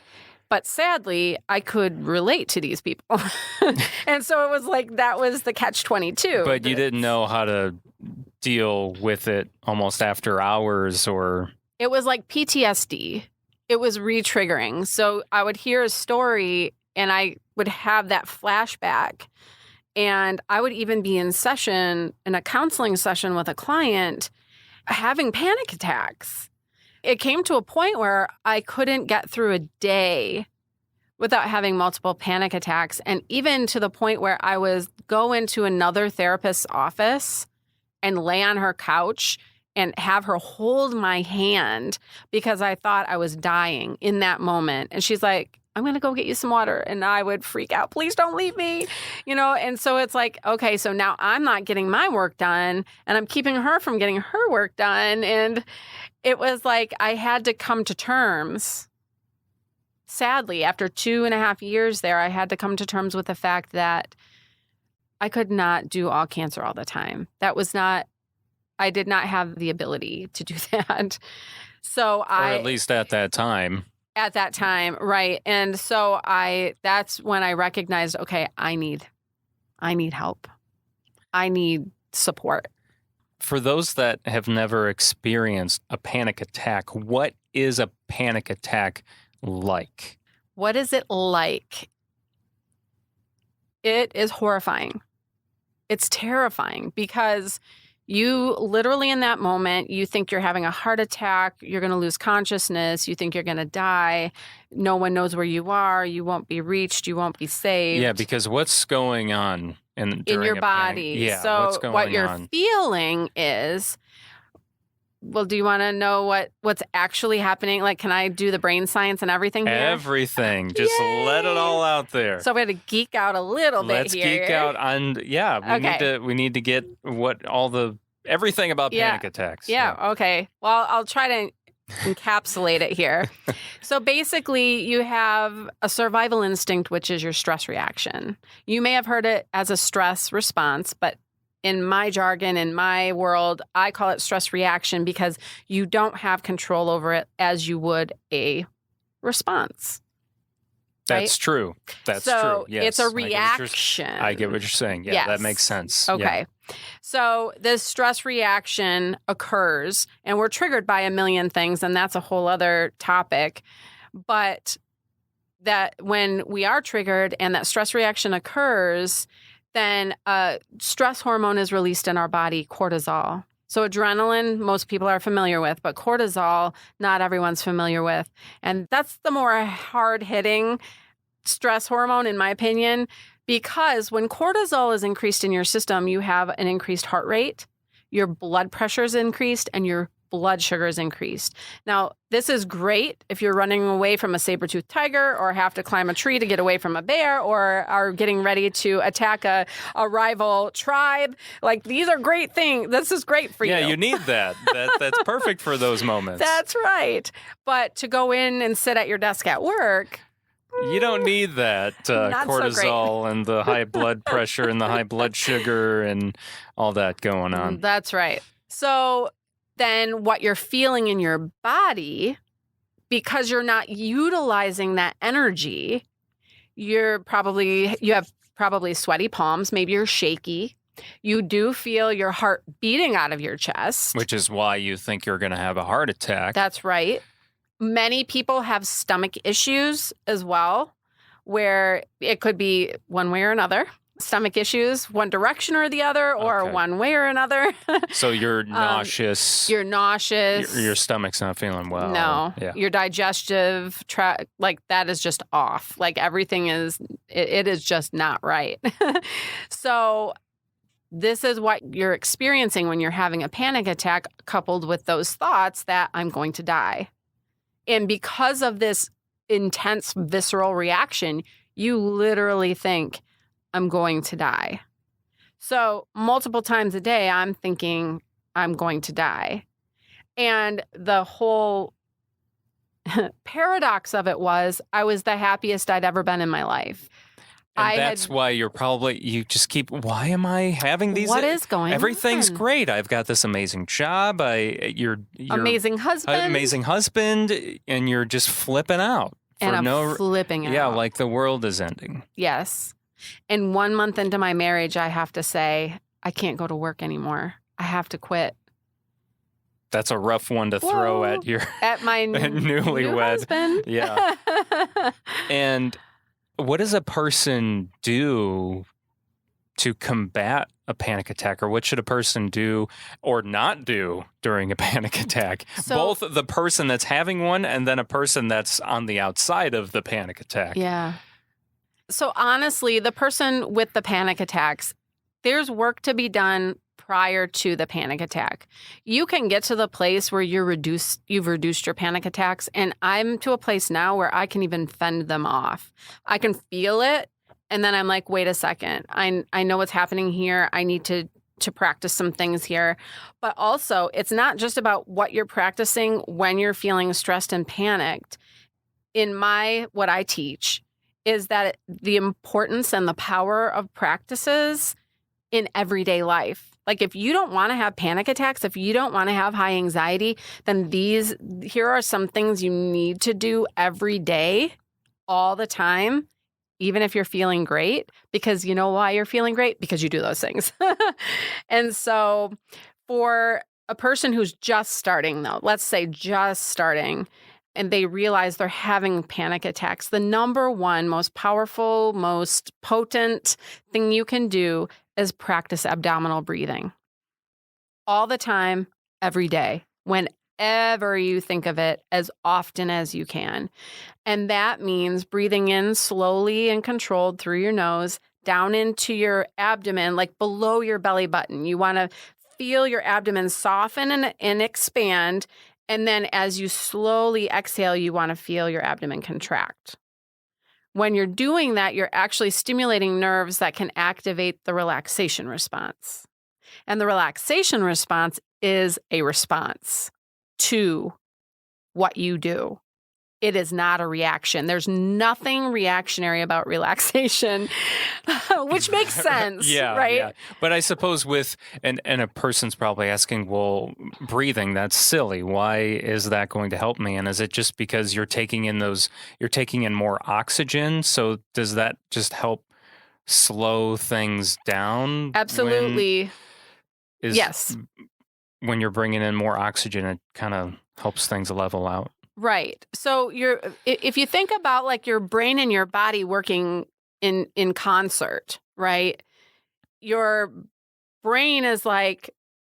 But sadly, I could relate to these people. And so it was like, that was the catch-22. But you didn't know how to deal with it almost after hours or... It was like PTSD. It was re-triggering. So I would hear a story and I would have that flashback. And I would even be in a counseling session with a client, having panic attacks. It came to a point where I couldn't get through a day without having multiple panic attacks. And even to the point where I was go into another therapist's office and lay on her couch and have her hold my hand because I thought I was dying in that moment. And she's like, I'm going to go get you some water. And I would freak out. Please don't leave me. And so it's like, okay, so now I'm not getting my work done and I'm keeping her from getting her work done. And it was like I had to come to terms. Sadly, after 2.5 years there, I had to come to terms with the fact that I could not do all cancer all the time. I did not have the ability to do that. So or at least at that time. At that time, right. And so that's when I recognized, okay, I need help. I need support. For those that have never experienced a panic attack, what is a panic attack like? What is it like? It is horrifying. It's terrifying because you literally in that moment, you think you're having a heart attack, you're going to lose consciousness, you think you're going to die, no one knows where you are, you won't be reached, you won't be saved. Yeah, because what's going on in your body? Yeah, so what's going what you're on? feeling is, well, do you want to know what's actually happening? Like, can I do the brain science and everything here? Everything. Just let it all out there. So we had to geek out a little bit Let's here. geek out on, we need to get everything about panic attacks. Yeah, okay. Well, I'll try to encapsulate it here. So basically, you have a survival instinct, which is your stress reaction. You may have heard it as a stress response, but in my jargon, in my world, I call it stress reaction because you don't have control over it as you would a response. That's right? true. That's so true. Yes. It's a reaction. I get what you're saying. Yeah, yes. That makes sense. Okay. Yeah. So this stress reaction occurs and we're triggered by a million things, and that's a whole other topic. But that when we are triggered and that stress reaction occurs, then a stress hormone is released in our body, cortisol. So adrenaline, most people are familiar with, but cortisol, not everyone's familiar with. And that's the more hard-hitting stress hormone, in my opinion, because when cortisol is increased in your system, you have an increased heart rate, your blood pressure is increased, and your blood sugar is increased. Now, this is great if you're running away from a saber-toothed tiger or have to climb a tree to get away from a bear or are getting ready to attack a rival tribe. Like, these are great things. This is great for you. Yeah, you need that. That's perfect for those moments. That's right. But to go in and sit at your desk at work, you don't need that cortisol and the high blood pressure and the high blood sugar and all that going on. That's right. So then what you're feeling in your body, because you're not utilizing that energy, you have probably sweaty palms, maybe you're shaky. You do feel your heart beating out of your chest. Which is why you think you're going to have a heart attack. That's right. Many people have stomach issues as well, where it could be one way or another. Stomach issues, one direction or the other, or one way or another. So you're nauseous. You're nauseous. Your stomach's not feeling well. No. Yeah. Your digestive tract, like that is just off. Like everything is, it is just not right. So this is what you're experiencing when you're having a panic attack, coupled with those thoughts that I'm going to die. And because of this intense visceral reaction, you literally think, I'm going to die. So multiple times a day, I'm thinking I'm going to die. And the whole paradox of it was I was the happiest I'd ever been in my life. And that's why you just keep, why am I having these? What is going on? Everything's great. I've got this amazing job. You're amazing husband. And you're just flipping out. Flipping out. Yeah, like the world is ending. Yes. And 1 month into my marriage, I have to say, I can't go to work anymore. I have to quit. That's a rough one to throw at my newlywed husband. Yeah. And what does a person do to combat a panic attack, or what should a person do or not do during a panic attack? Both the person that's having one and then a person that's on the outside of the panic attack. Yeah. So honestly, the person with the panic attacks, there's work to be done prior to the panic attack. You can get to the place where you've reduced your panic attacks, and I'm to a place now where I can even fend them off. I can feel it, and then I'm like, wait a second. I know what's happening here. I need to practice some things here. But also, it's not just about what you're practicing when you're feeling stressed and panicked. What I teach is that the importance and the power of practices in everyday life. Like if you don't want to have panic attacks, if you don't want to have high anxiety, then here are some things you need to do every day, all the time, even if you're feeling great, because you know why you're feeling great? Because you do those things. And so for a person who's just starting though, let's say just starting, and they realize they're having panic attacks, the number one most powerful, most potent thing you can do is practice abdominal breathing. All the time, every day, whenever you think of it, as often as you can. And that means breathing in slowly and controlled through your nose, down into your abdomen, like below your belly button. You want to feel your abdomen soften and expand. And then as you slowly exhale, you want to feel your abdomen contract. When you're doing that, you're actually stimulating nerves that can activate the relaxation response. And the relaxation response is a response to what you do. It is not a reaction. There's nothing reactionary about relaxation, which makes sense, right? Yeah. But I suppose and a person's probably asking, well, breathing, that's silly. Why is that going to help me? And is it just because you're taking in more oxygen? So does that just help slow things down? Absolutely. Yes. When you're bringing in more oxygen, it kind of helps things level out. Right. So if you think about like your brain and your body working in concert, right? Your brain is like,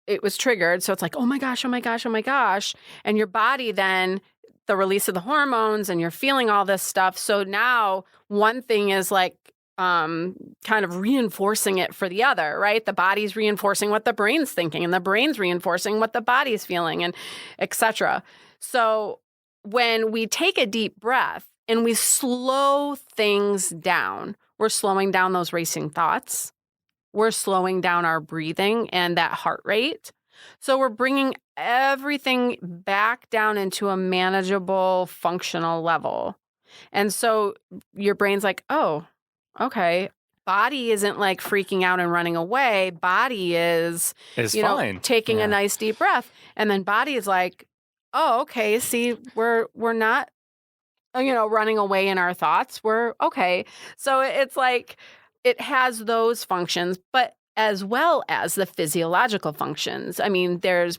it was triggered. So it's like, oh my gosh, oh my gosh, oh my gosh. And your body then, the release of the hormones, and you're feeling all this stuff. So now one thing is like kind of reinforcing it for the other, right? The body's reinforcing what the brain's thinking, and the brain's reinforcing what the body's feeling, and et cetera. So when we take a deep breath and we slow things down, we're slowing down those racing thoughts. We're slowing down our breathing and that heart rate. So we're bringing everything back down into a manageable, functional level. And so your brain's like, oh, okay. Body isn't like freaking out and running away. Body is fine. Taking a nice deep breath. And then body is like, oh, okay. See, we're not, running away in our thoughts. We're okay. So it's like it has those functions, but as well as the physiological functions. I mean, there's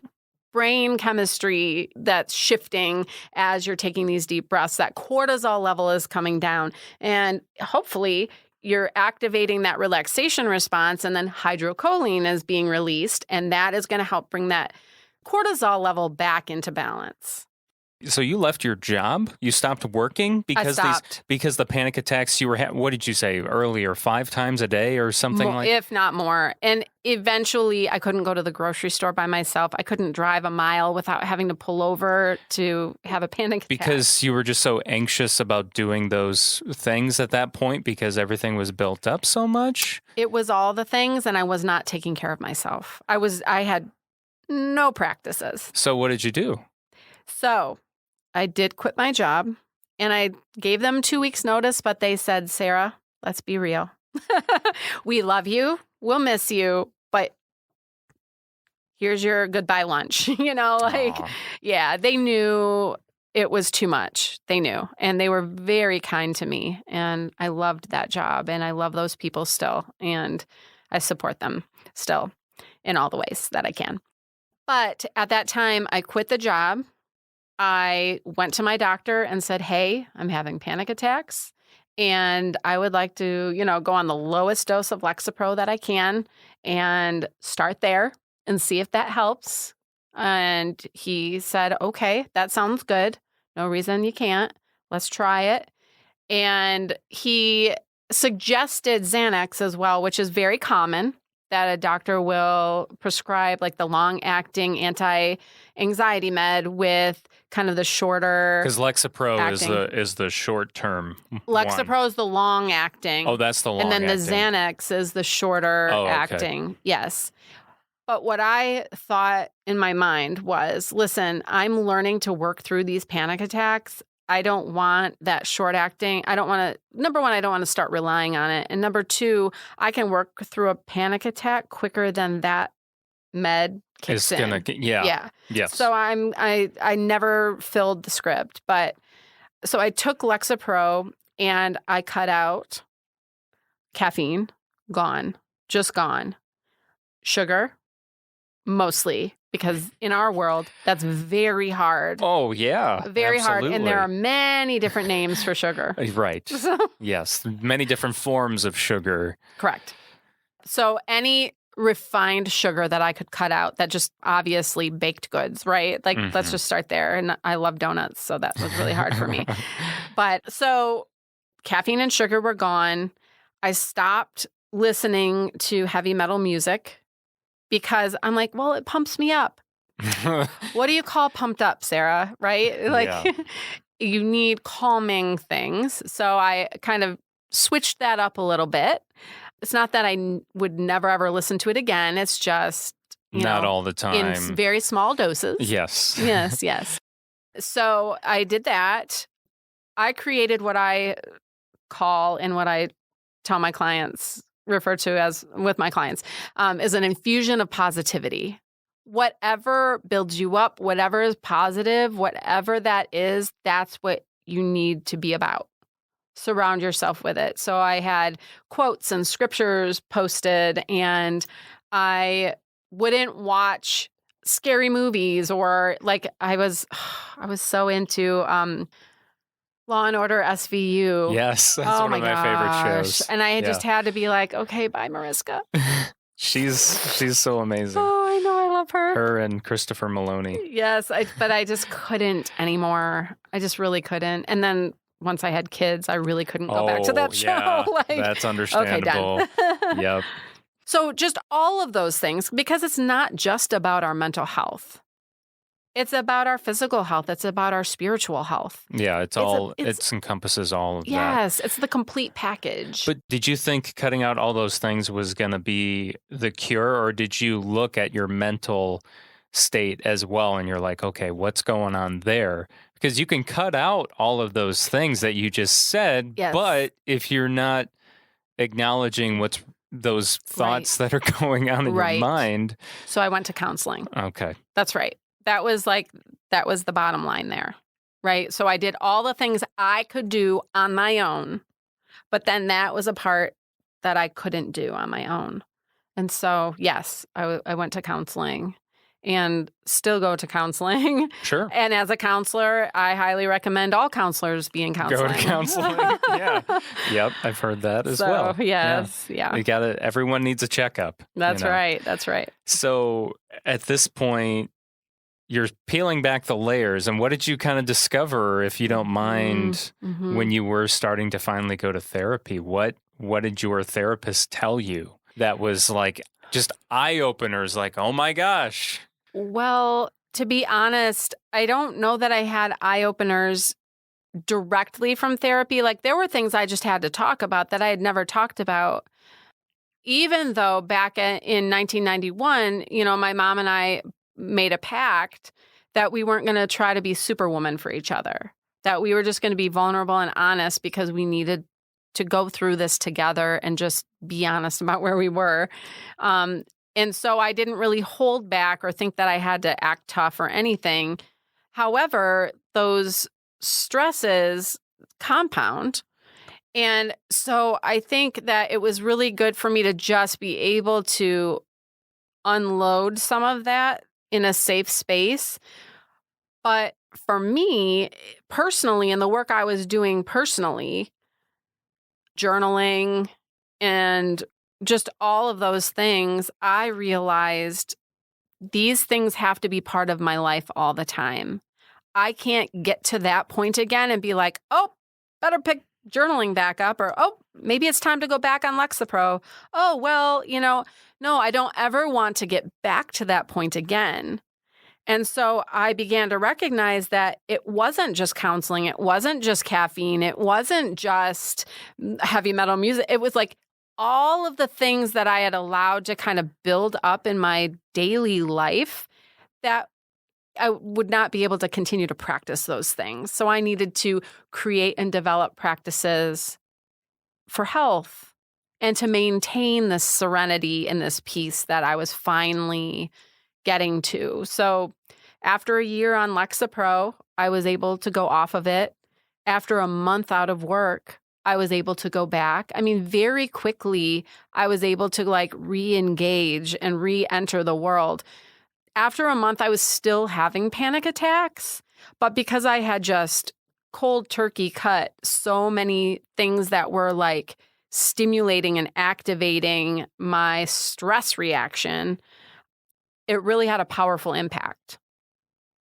brain chemistry that's shifting as you're taking these deep breaths. That cortisol level is coming down, and hopefully you're activating that relaxation response, and then hydrocholine is being released, and that is going to help bring that cortisol level back into balance. So you left your job? You stopped working because because the panic attacks you were what did you say earlier, 5 times a day or something like that? If not more. And eventually I couldn't go to the grocery store by myself. I couldn't drive a mile without having to pull over to have a panic attack. Because you were just so anxious about doing those things at that point because everything was built up so much? It was all the things, and I was not taking care of myself. I had no practices. So what did you do? So I did quit my job, and I gave them 2 weeks notice, but they said, Sarah, let's be real. We love you. We'll miss you. But here's your goodbye lunch. Aw. Yeah, they knew it was too much. They knew. And they were very kind to me. And I loved that job. And I love those people still. And I support them still in all the ways that I can. But at that time, I quit the job. I went to my doctor and said, hey, I'm having panic attacks. And I would like to, go on the lowest dose of Lexapro that I can and start there and see if that helps. And he said, okay, that sounds good. No reason you can't. Let's try it. And he suggested Xanax as well, which is very common that a doctor will prescribe like the long-acting anti-anxiety med with kind of the shorter. Because Lexapro acting. is the short-term Lexapro one. is the long-acting. Oh, that's the long-acting. And then the Xanax is the shorter acting. Yes. But what I thought in my mind was, listen, I'm learning to work through these panic attacks. I don't want that short acting. I don't want to, number one, I don't want to start relying on it. And number two, I can work through a panic attack quicker than that med kicks in. Yeah. Yes. So I never filled the script, but so I took Lexapro and I cut out caffeine, gone, just gone. Sugar, mostly, because in our world, that's very hard. Oh, yeah. Very absolutely. hard. And there are many different names for sugar. Right. So, Yes. Many different forms of sugar. correct. So any refined sugar that I could cut out, that just obviously baked goods, right? Like, let's just start there. And I love donuts, so that was really hard for me. But so caffeine and sugar were gone. I stopped listening to heavy metal music because I'm like, well, it pumps me up. What do you call pumped up, Sarah? Right? Like, you need calming things. So I kind of switched that up a little bit. It's not that I would never, ever listen to it again. It's just, Not all the time. in very small doses. Yes. Yes. So I did that. I created what I call and what I tell my clients, refer to as with my clients, is an infusion of positivity. Whatever builds you up, whatever is positive, whatever that is, that's what you need to be about. Surround yourself with it. So I had quotes and scriptures posted, and I wouldn't watch scary movies, or like I was so into Law and Order SVU. Yes, that's one of my favorite shows. And I just had to be like, okay, bye, Mariska. She's so amazing. Oh, I know, I love her. Her and Christopher Maloney. Yes, but I just couldn't anymore. I just really couldn't. And then once I had kids, I really couldn't go back to that show. Yeah, Like, that's understandable. Okay, done. Yep. So just all of those things, because it's not just about our mental health. It's about our physical health. It's about our spiritual health. Yeah, it encompasses all of that. Yes, it's the complete package. But did you think cutting out all those things was going to be the cure, or did you look at your mental state as well and you're like, okay, what's going on there? Because you can cut out all of those things that you just said, Yes. but if you're not acknowledging what's those thoughts that are going on in your mind. So I went to counseling. Okay. That's right. That was the bottom line there, right? So I did all the things I could do on my own, but then that was a part that I couldn't do on my own. And so, yes, I went to counseling and still go to counseling. Sure. And as a counselor, I highly recommend all counselors be in counseling. Go to counseling. Yeah. Yep. I've heard that as well. Yes. Yeah. Everyone needs a checkup. That's right. That's right. So at this point, you're peeling back the layers. And what did you kind of discover, if you don't mind, when you were starting to finally go to therapy? What did your therapist tell you that was like just eye-openers, like, oh my gosh? Well, to be honest, I don't know that I had eye-openers directly from therapy. Like, there were things I just had to talk about that I had never talked about. Even though back in 1991, my mom and I made a pact that we weren't going to try to be superwoman for each other, that we were just going to be vulnerable and honest because we needed to go through this together and just be honest about where we were. And so I didn't really hold back or think that I had to act tough or anything. However, those stresses compound. And so I think that it was really good for me to just be able to unload some of that in a safe space. But for me, personally, in the work I was doing personally, journaling and just all of those things, I realized these things have to be part of my life all the time. I can't get to that point again and be like, oh, better pick journaling back up, or, oh, maybe it's time to go back on Lexapro. Oh, well, no, I don't ever want to get back to that point again. And so I began to recognize that it wasn't just counseling. It wasn't just caffeine. It wasn't just heavy metal music. It was like all of the things that I had allowed to kind of build up in my daily life that I would not be able to continue to practice those things. So I needed to create and develop practices for health and to maintain this serenity and this peace that I was finally getting to. So after a year on Lexapro, I was able to go off of it. After a month out of work, I was able to go back. I mean, very quickly, I was able to re-engage and re-enter the world. After a month, I was still having panic attacks, but because I had just cold turkey cut so many things that were stimulating and activating my stress reaction, it really had a powerful impact.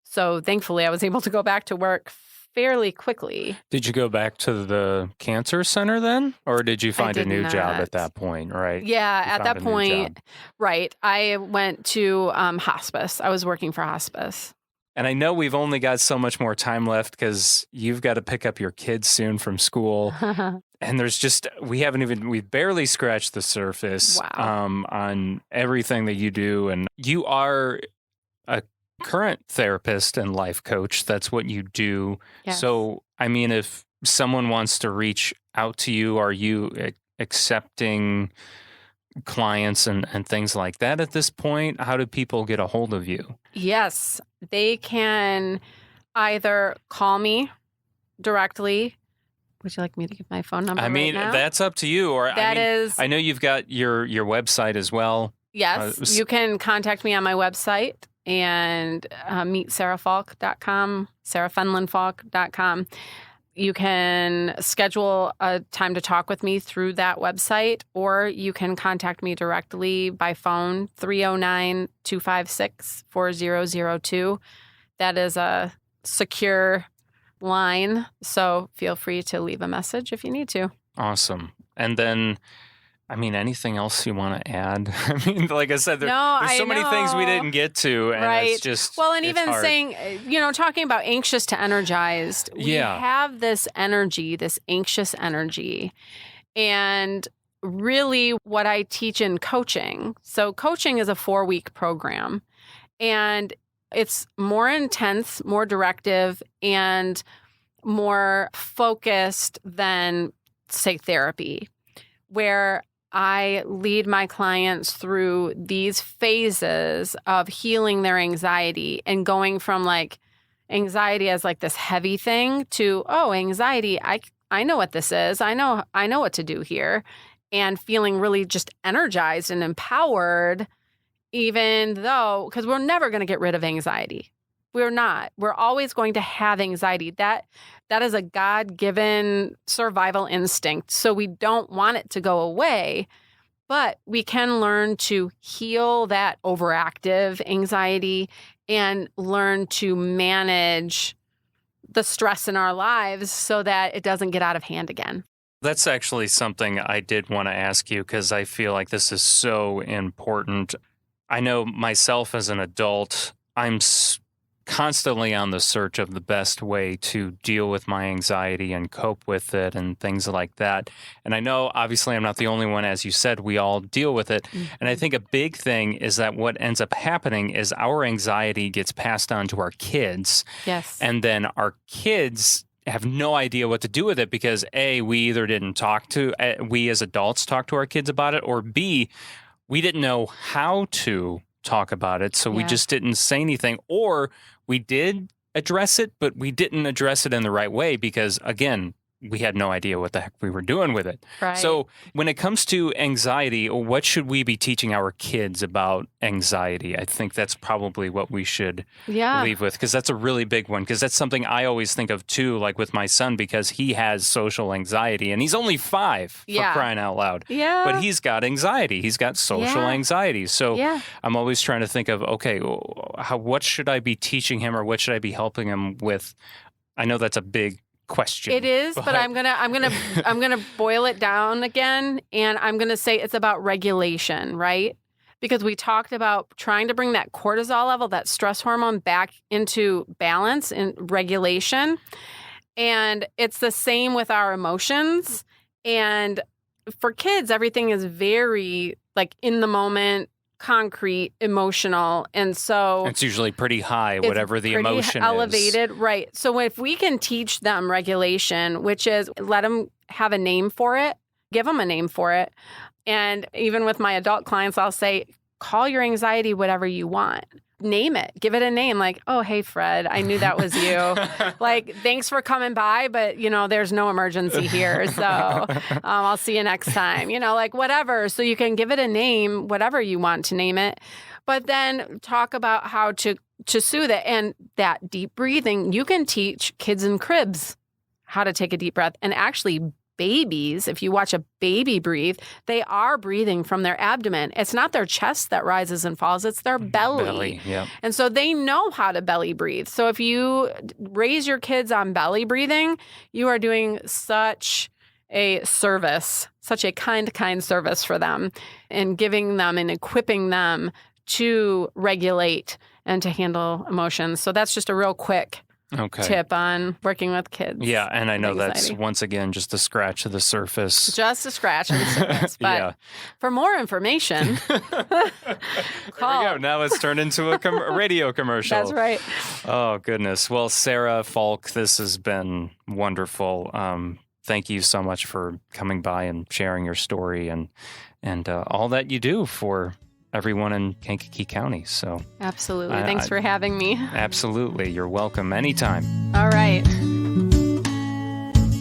So thankfully, I was able to go back to work fairly quickly. Did you go back to the cancer center then? Or did you find a new job not. at that point, right? Yeah, You at found that a new point, job. right. I went to hospice. I was working for hospice. And I know we've only got so much more time left because you've got to pick up your kids soon from school. And we've barely scratched the surface on everything that you do. And you are a current therapist and life coach. That's what you do. Yes. So, I mean, if someone wants to reach out to you, are you accepting clients and things like that at this point? How do people get a hold of you? Yes, they can either call me directly. Would you like me to give my phone number I mean, right now? that's up to you. Or Is I know you've got your website as well. Yes, you can contact me on my website and meet sarahfalk.com, sarahfenlandfalk.com. You can schedule a time to talk with me through that website, or you can contact me directly by phone, 309-256-4002. That is a secure line, so feel free to leave a message if you need to. Awesome. And then, I mean, anything else you want to add? I mean, like I said, there's so many things we didn't get to, and it's just well, and it's even hard. saying, talking about anxious to energized, we have this energy, this anxious energy, and really what I teach in coaching. So coaching is a 4-week program, and it's more intense, more directive, and more focused than, say, therapy, where I lead my clients through these phases of healing their anxiety and going from anxiety as this heavy thing to, oh, anxiety, I know what this is. I know what to do here, and feeling really just energized and empowered, even though, because we're never going to get rid of anxiety. We're not. We're always going to have anxiety. That is a God-given survival instinct. So we don't want it to go away, but we can learn to heal that overactive anxiety and learn to manage the stress in our lives so that it doesn't get out of hand again. That's actually something I did want to ask you, because I feel like this is so important. I know myself as an adult, I'm constantly on the search of the best way to deal with my anxiety and cope with it and things like that. And I know, obviously, I'm not the only one. As you said, we all deal with it. Mm-hmm. And I think a big thing is that what ends up happening is our anxiety gets passed on to our kids. Yes. And then our kids have no idea what to do with it because A, we either didn't we as adults talk to our kids about it, or B, we didn't know how to talk about it. So we just didn't say anything, or we did address it, but we didn't address it in the right way because, again, we had no idea what the heck we were doing with it. Right. So when it comes to anxiety, what should we be teaching our kids about anxiety? I think that's probably what we should leave with, because that's a really big one, because that's something I always think of too, like with my son, because he has social anxiety and he's only 5 for crying out loud. Yeah. But he's got anxiety. He's got social anxiety. So I'm always trying to think of, okay, what should I be teaching him or what should I be helping him with? I know that's a big question. It is, but I'm gonna boil it down again, and I'm gonna say it's about regulation, right? Because we talked about trying to bring that cortisol level, that stress hormone, back into balance and regulation, and it's the same with our emotions. And for kids, everything is very like in the moment, concrete, emotional, and so it's usually pretty high, whatever the emotion elevated, right? So if we can teach them regulation, which is let them have a name for it, give them a name for it, and even with my adult clients, I'll say, call your anxiety whatever you want. Name it. Give it a name like, oh, hey, Fred, I knew that was you. Like, thanks for coming by, but, there's no emergency here. So I'll see you next time, like whatever. So you can give it a name, whatever you want to name it, but then talk about how to soothe it. And that deep breathing, you can teach kids in cribs how to take a deep breath. And actually, babies, if you watch a baby breathe, they are breathing from their abdomen. It's not their chest that rises and falls, it's their belly. And so they know how to belly breathe. So if you raise your kids on belly breathing, you are doing such a service, such a kind service for them, and giving them and equipping them to regulate and to handle emotions. So that's just a real quick tip on working with kids. Yeah, and I know that's, once again, just a scratch of the surface. Just a scratch of the surface. But for more information, call. There we go. Now it's turned into a radio commercial. That's right. Oh, goodness. Well, Sarah Falk, this has been wonderful. Thank you so much for coming by and sharing your story and all that you do for everyone in Kankakee County. So absolutely. Thanks for having me. Absolutely. You're welcome anytime. All right.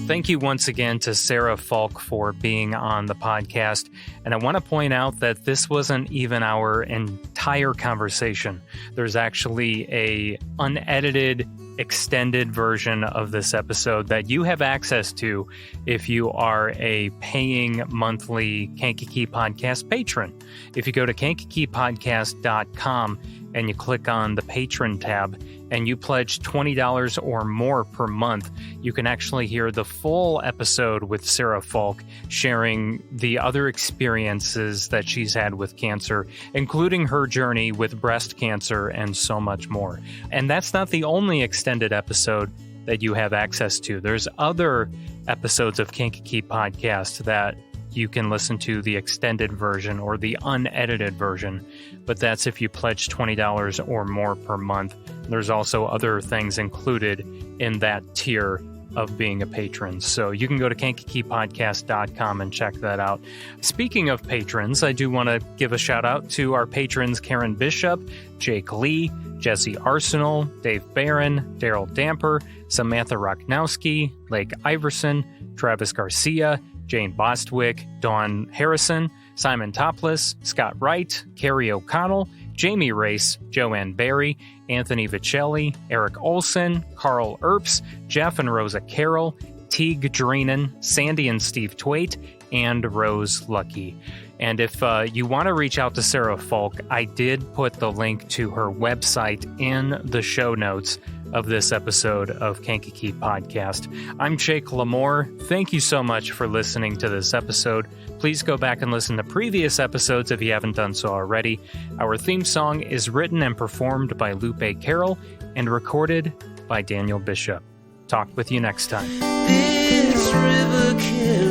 Thank you once again to Sarah Falk for being on the podcast. And I want to point out that this wasn't even our entire conversation. There's actually a unedited, extended version of this episode that you have access to if you are a paying monthly Kankakee Podcast patron. If you go to KankakeePodcast.com and you click on the patron tab and you pledge $20 or more per month, you can actually hear the full episode with Sarah Falk sharing the other experiences that she's had with cancer, including her journey with breast cancer and so much more. And that's not the only extended episode that you have access to. There's other episodes of Kankakee Podcast that you can listen to the extended version or the unedited version, but that's if you pledge $20 or more per month. There's also other things included in that tier of being a patron. So you can go to KankakeePodcast.com and check that out. Speaking of patrons, I do want to give a shout out to our patrons Karen Bishop, Jake Lee, Jesse Arsenal, Dave Barron, Daryl Damper, Samantha Rochnowski, Lake Iverson, Travis Garcia, Jane Bostwick, Dawn Harrison, Simon Topless, Scott Wright, Carrie O'Connell, Jamie Race, Joanne Barry, Anthony Vicelli, Eric Olson, Carl Earps, Jeff and Rosa Carroll, Teague Dreenan, Sandy and Steve Twait, and Rose Lucky. And if you want to reach out to Sarah Falk, I did put the link to her website in the show notes of this episode of Kankakee Podcast. I'm Jake LaMore. Thank you so much for listening to this episode. Please go back and listen to previous episodes if you haven't done so already. Our theme song is written and performed by Lupe Carroll and recorded by Daniel Bishop. Talk with you next time. This river can